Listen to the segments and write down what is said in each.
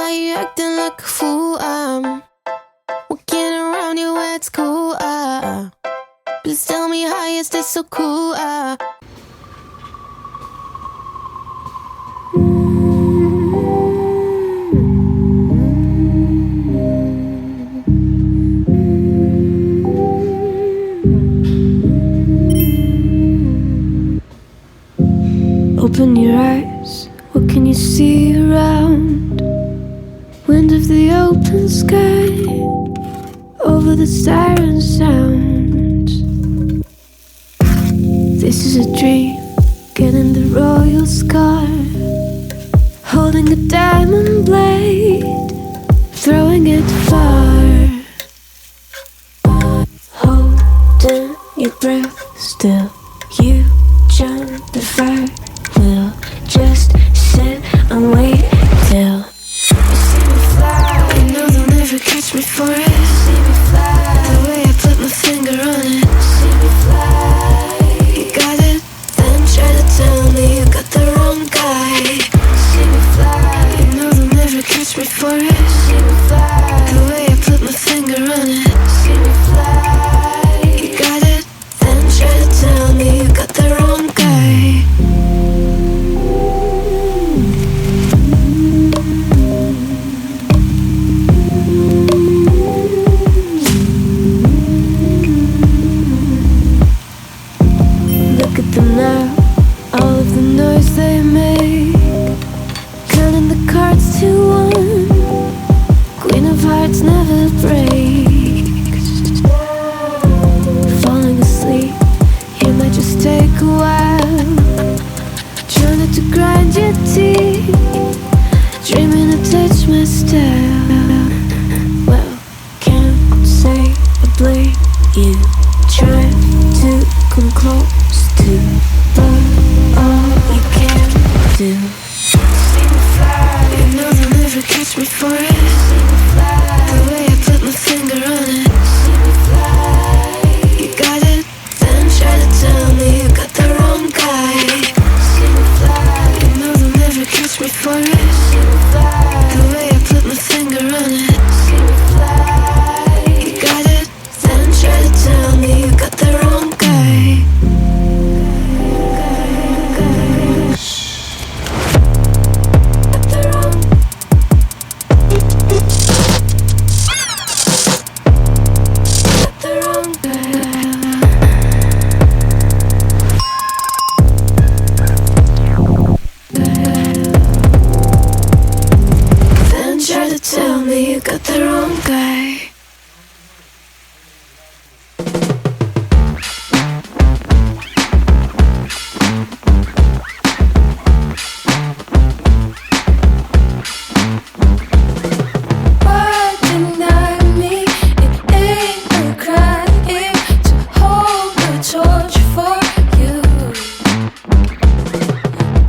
Why you acting like a fool? I'm walking around you, it's cool. Please tell me how is this so cool? Open your eyes, what can you see around? Wind of the open sky, over the siren sounds. This is a dream, getting the royal scar, holding a diamond blade, throwing it far. Holding your breath still, you jump the fire. We'll just sit and wait till you see me fly. You know they'll never catch me for it. See me fly, the way I put my finger on it. See me fly, you got it, then try to tell me you got the wrong guy. See me fly, you know they'll never catch me for it. See me fly, the way I put my finger on it. See me fly, you got it, then try to tell me you got the wrong guy. Look at them now, all of the noise they make, counting the cards to one. Queen of hearts never breaks. Falling asleep, it might just take a while. Trying not to grind your teeth, dreaming to touch my style. Well, can't say I blame you, trying to come close to, but all you can do. See me fly, you know they'll never catch me for it. See me fly, the way I put my finger on it. See me fly, you got it, then try to tell me you got the wrong guy. See me fly, you know they'll never catch me for it. See me fly, the way I put my finger on it. See me fly, you got it, then try to tell me you got the wrong guy. Then try to tell me you got the wrong guy. Why deny me? It ain't a crime to hold the torch for you.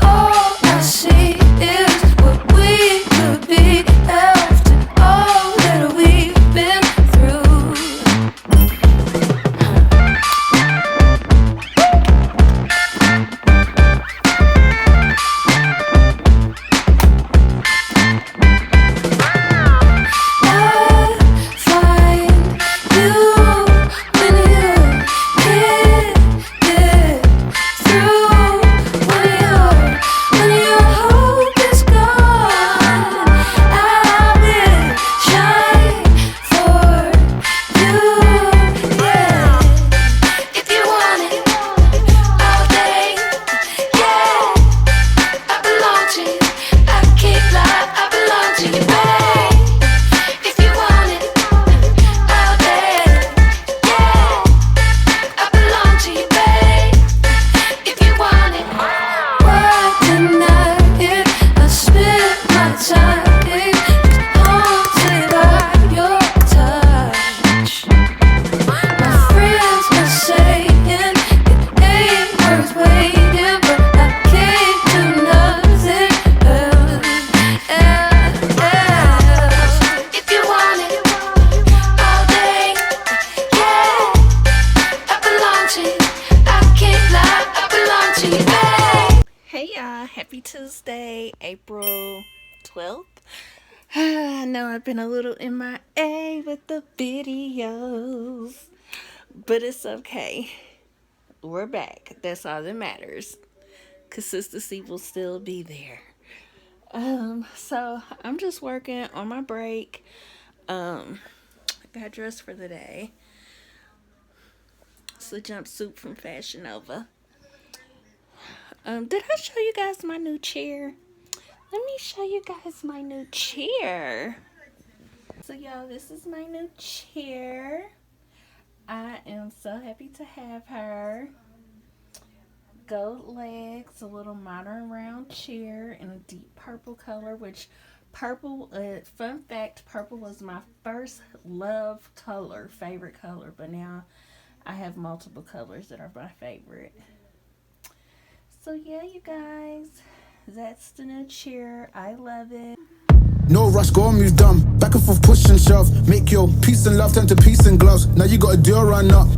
All I see is what we could be after all that we've been through. I find you when you can't get through. When your hope is gone, I will shine for you. Yeah, if you want it all day, yeah, I belong to you. I can't lie, I belong to you, babe. If you want it all day, yeah, I belong to you, babe. If you want it, why deny it? I spend my time just haunted by your touch. My friends are saying it ain't worth waiting, but I can't do nothing else. If you want it all day, yeah, I belong to you. I can't lie, I belong to you, babe. Hey y'all, happy Tuesday, April 12th. I know I've been a little MIA with the videos, but it's okay. We're back. That's all that matters. Consistency will still be there. So I'm just working on my break. I got dressed for the day. It's a jumpsuit from Fashion Nova. Did I show you guys my new chair? Let me show you guys my new chair. So y'all, this is my new chair. I am so happy to have her. Gold legs, a little modern round chair in a deep purple color, which purple, fun fact, purple was my first love color, favorite color, but now I have multiple colors that are my favorite. So yeah, you guys, that's the new chair. I love it. No rush, go and move dumb. Back and forth, push and shove. Make your peace and love turn to peace and gloves. Now you gotta do a run up.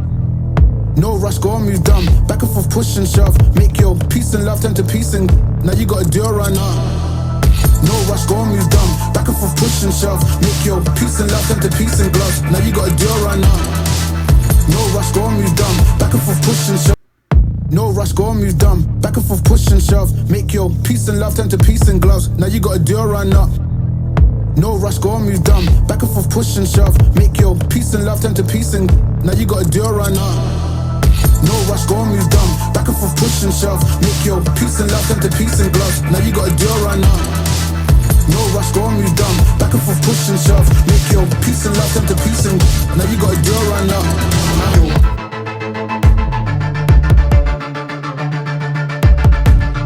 No rush, go and move dumb. Back and forth, push and shove. Make your peace and love turn to peace and now you gotta do a run up. No rush, go and move dumb. Back and forth, push and shove. Make your peace and love turn to peace and gloves. Now you gotta do a run up. No rush, go and move dumb. Back and forth, push and shove. No rush, go and move dumb. Back and forth, push and shove. Make your peace and love turn to peace and gloves. Now you gotta do a run up. No rush, go and move dumb. Back and forth, push and shove. Make your peace and love turn to peace and now you gotta do a run up. No rush, go and move dumb. Back and forth, push and shove. Make your peace and love turn to peace and gloves. Now you gotta do a run up. No rush, go and move dumb. Back and forth, push and shove. Make your peace and love turn to peace and now you gotta do a run up.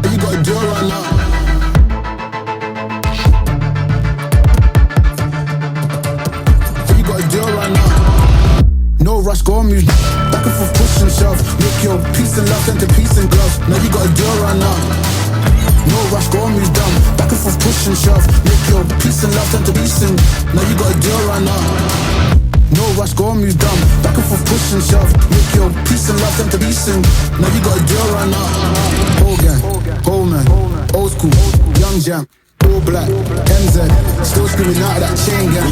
You gotta do a run up. No rush, go and move back and forth, push and shove. Make your peace and love turn to peace and gloves. Now you gotta do a run up. No rush, go and move dumb. Back and forth, push and shove. Make your peace and love turn to peace and now you gotta do a run up. No rush, go and move dumb. Back and forth, push and shove. Make your peace and love turn to peace and now you gotta do a run up. Old gang, old man, old school, young jam. All black, MZ, still screaming out of that chain gang.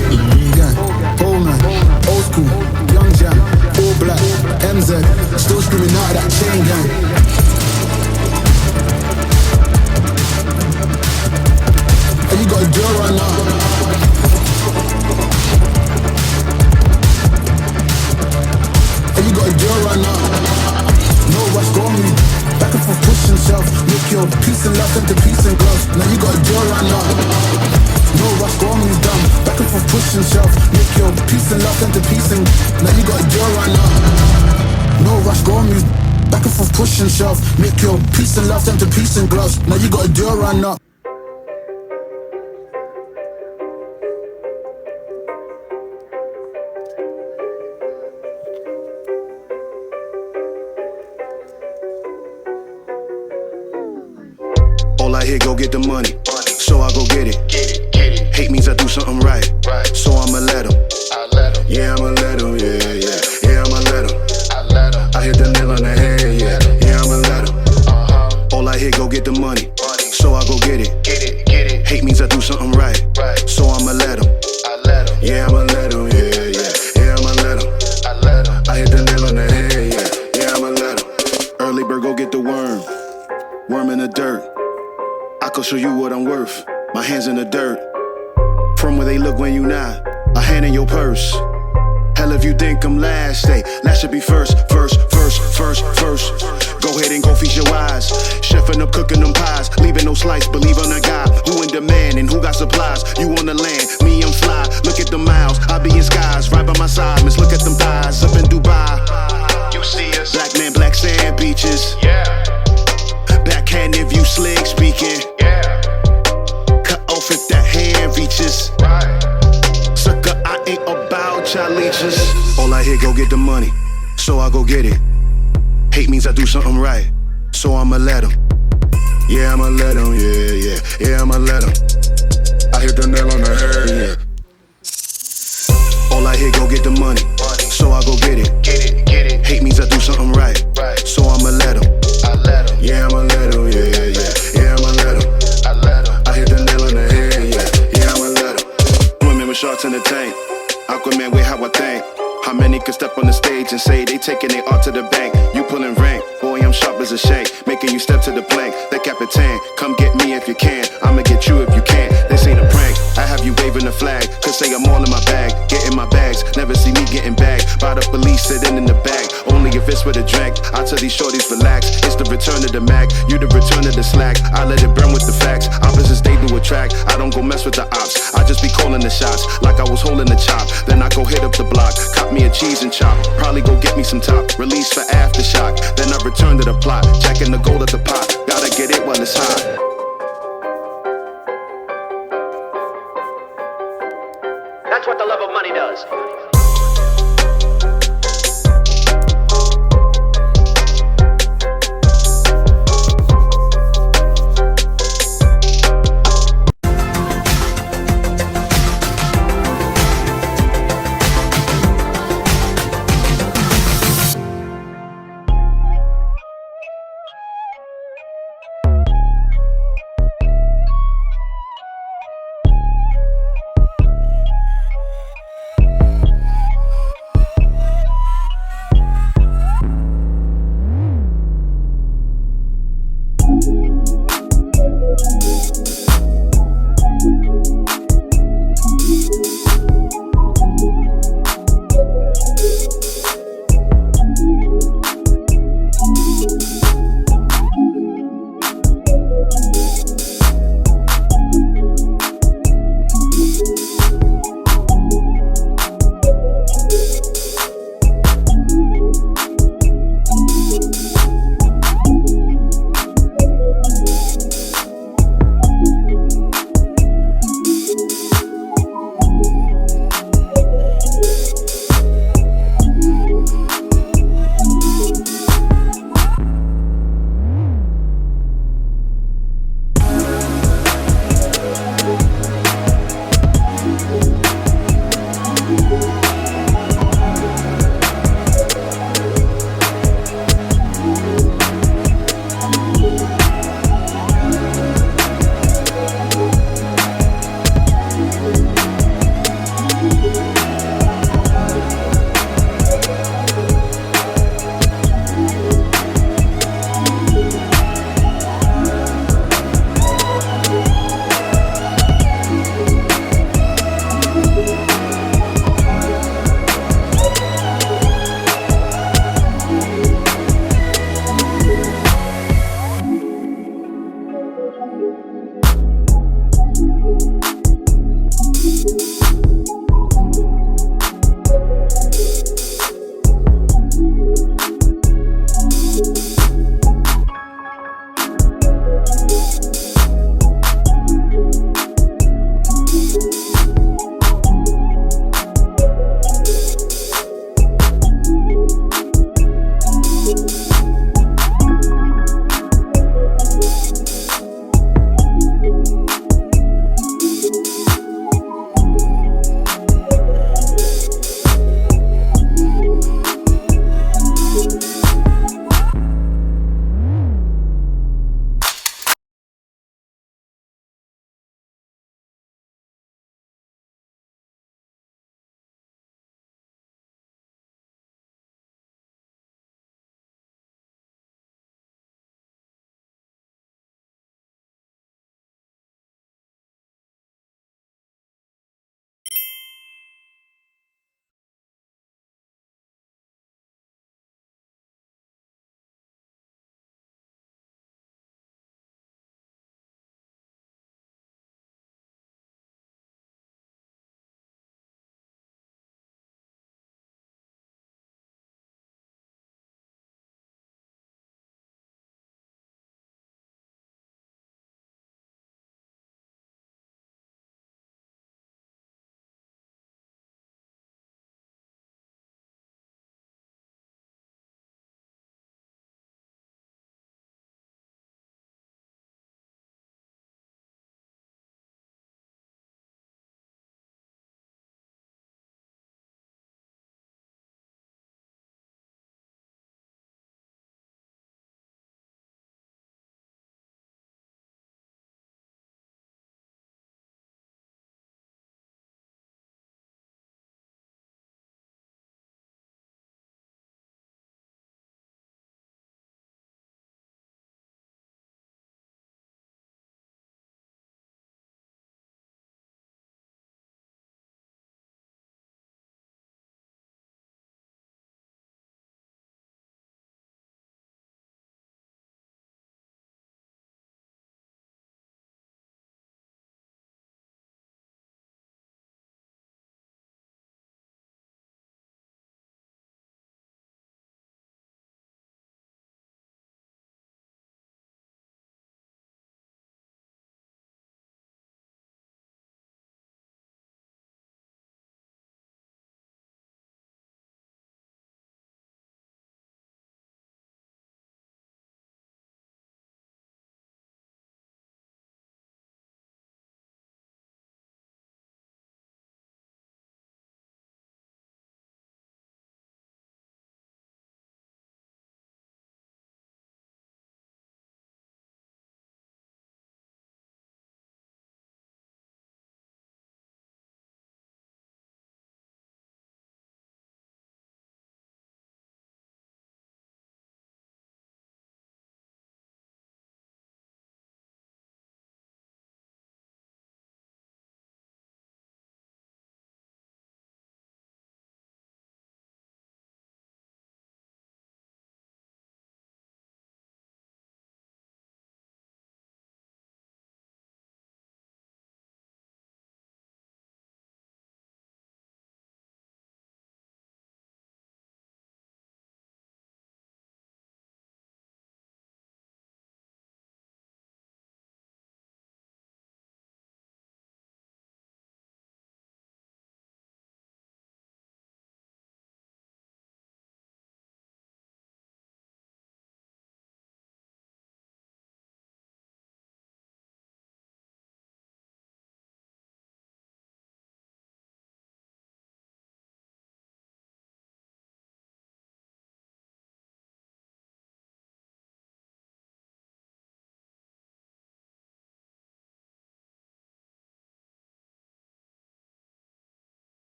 Old man, old school, young jam. All black, MZ, still screaming out of that chain gang. And you gotta do it right now. And you gotta do it right now. No rush, go on me. Back and forth, push and shove. Make your peace and love turn to peace and gloves. Now you gotta do it right now. No rush, go on me dumb. Back and forth, push and shove. Make your peace and love turn to peace and now you gotta do it right now. No rush, go on me. Back and forth, push and shove. Make your peace and love turn to peace and gloves. Now you gotta do it right now. All I hear, go get the money, so I go get it. Hate means I do something right, so I'ma let him. Yeah, I'ma let him, yeah, I'ma let him. I hit the nail on the head, yeah, I'ma let him. All I hear, go get the money, so I go get it. Hate means I do something right, so I'ma let him. Yeah, I'ma let him, yeah, I'ma let him. I hit the nail on the head, yeah, I'ma let him. Early bird, go get the worm in the dirt. I could show you what I'm worth. My hands in the dirt. From where they look when you not. A hand in your purse. Hell if you think I'm last, hey, last should be first. Go ahead and go feast your eyes. Chefing up, cooking them pies. Leaving no slice, believe on a guy. Who in demand and who got supplies? You on the land, me I'm fly. Look at the miles, I be in skies. Right by my side, miss look at them thighs. Up in Dubai. You see us. Black man, black sand beaches. Yeah. Backhand if you slick speaking. Yeah. Cut off if that hand reaches. Right. Sucker, I ain't about y'all leeches. All I hear, go get the money, so I go get it. Hate means I do something right, so I'ma let him. Yeah, I'ma let him, yeah, I'ma let him. I hit the nail on the head, yeah. All I hear, go get the money, so I go get it. Hate means I do something right, so I'ma let him. Yeah, I'ma let him, yeah, I'ma let him. I hit the nail on the head, yeah, I'ma let him. shots in the tank. Aquaman with how I think. How many could step on the stage and say they taking their art to the bank? You pulling rank, boy, I'm sharp as a shank. Making you step to the plank, the Capitan. Come get me if you can, I'ma get you if you can't. This ain't a prank, I have you waving the flag. Cause say I'm all in my bag, getting my bags. Never see me getting bagged by the police sitting in the back. Only if it's with a drink, I tell these shorties relax. It's the return of the Mac, you the return of the slack. I let it burn with the facts, opposites they do attract. I don't go mess with the ops, I just be calling the shots. Like I was holding the chop, then I go hit up the block. Cop me a cheese and chop, probably go get me some top. Release for aftershock, then I return to the plot. Jacking the gold at the pot, gotta get it while it's hot. That's what the love of money does.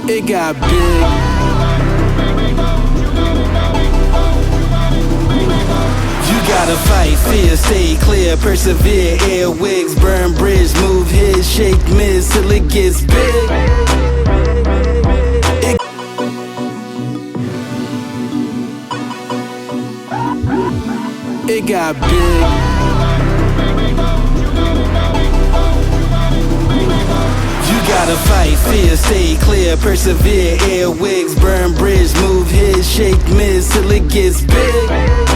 It got big. You gotta fight, fear, stay clear, persevere, air wigs, burn bridge, move his, shake miss till it gets big. It got big. You gotta fight, fear, stay clear, persevere, air wigs, burn bridge, move his, shake miss till it gets big.